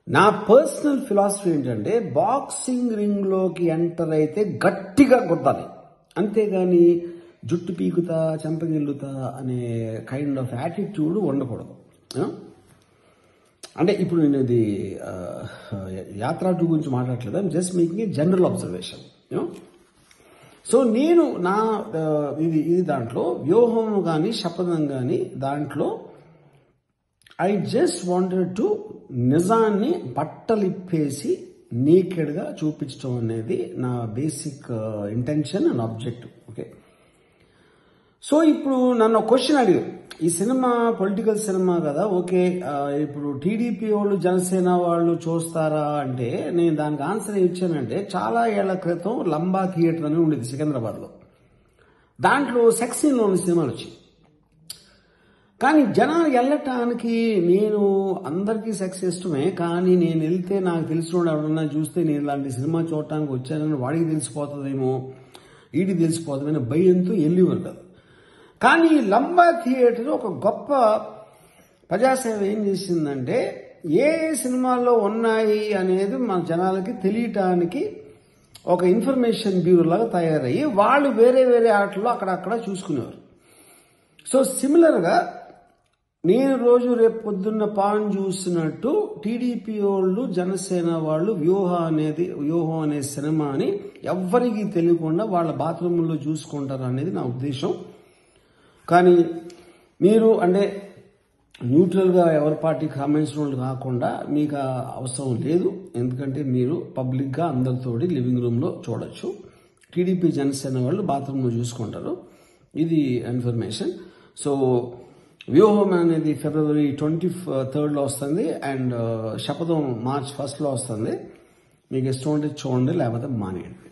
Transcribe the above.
నా personal philosophy ఏంటంటే boxing రింగ్లోకి enter అయితే గట్టిగా కొట్టాలి, అంతేగాని జుట్టు పీకుతా చెంపగిల్లుతా అనే కైండ్ ఆఫ్ యాటిట్యూడ్ ఉండకూడదు. అంటే ఇప్పుడు నేను ఇది యాత్ర 2 గురించి మాట్లాడట్లేదు, I'm just making a general observation. So నేను నా ఇది దాంట్లో వ్యూహం కానీ శపథం కానీ దాంట్లో ఐ జస్ట్ వాంటెడ్ టు నిజాన్ని బట్టలిప్పేసి నేకెడ్గా చూపించడం అనేది నా basic intention and objective. Okay, so ఇప్పుడు నన్ను క్వశ్చన్ అడిగారు, ఈ సినిమా పొలిటికల్ సినిమా కదా, ఓకే ఇప్పుడు టీడీపీ వాళ్ళు జనసేన వాళ్ళు చూస్తారా అంటే నేను దానికి ఆన్సర్ ఇచ్చానంటే చాలా ఏళ్ల క్రితం లంబా థియేటర్ అని ఉండేది సికింద్రాబాద్లో. దాంట్లో సెక్స్ సీన్లో ఉన్న సినిమాలు వచ్చాయి. కానీ జనాలు వెళ్ళటానికి నేను అందరికీ సెక్స్ ఇష్టమే, కానీ నేను వెళ్తే నాకు తెలిసిన ఎవరన్నా చూస్తే నేను ఇలాంటి సినిమా చూడటానికి వచ్చానని వాడికి తెలిసిపోతుందేమో వీడికి తెలిసిపోతుందని భయంతో వెళ్ళేవారు కదా. కానీ లంబా థియేటర్ ఒక గొప్ప ప్రజాసేవ ఏం చేసిందంటే ఏ సినిమాల్లో ఉన్నాయి అనేది మన జనాలకి తెలియటానికి ఒక ఇన్ఫర్మేషన్ బ్యూరో లాగా తయారయ్యి వాళ్ళు వేరే వేరే ఆటల్లో అక్కడక్కడ చూసుకునేవారు. సో సిమిలర్గా నేను రోజు రేపు పొద్దున్న పాన్ చూసినట్టు టీడీపీ వాళ్ళు జనసేన వాళ్ళు వ్యూహం అనే సినిమాని ఎవ్వరికీ తెలియకుండా వాళ్ళ బాత్రూంలో చూసుకుంటారు అనేది నా ఉద్దేశం. కానీ మీరు అంటే న్యూట్రల్గా ఎవరి పార్టీకి సంబంధించిన వాళ్ళు కాకుండా మీకు అవసరం లేదు, ఎందుకంటే మీరు పబ్లిక్గా అందరితోటి లివింగ్ రూమ్లో చూడొచ్చు. టీడీపీ జనసేన వాళ్ళు బాత్రూంలో చూసుకుంటారు, ఇది ఇన్ఫర్మేషన్. సో వ్యూహం అనేది February 23 వస్తుంది అండ్ శపథం March 1 వస్తుంది. మీకు ఇష్టం ఉంటే చూడండి, లేకపోతే మానేయండి.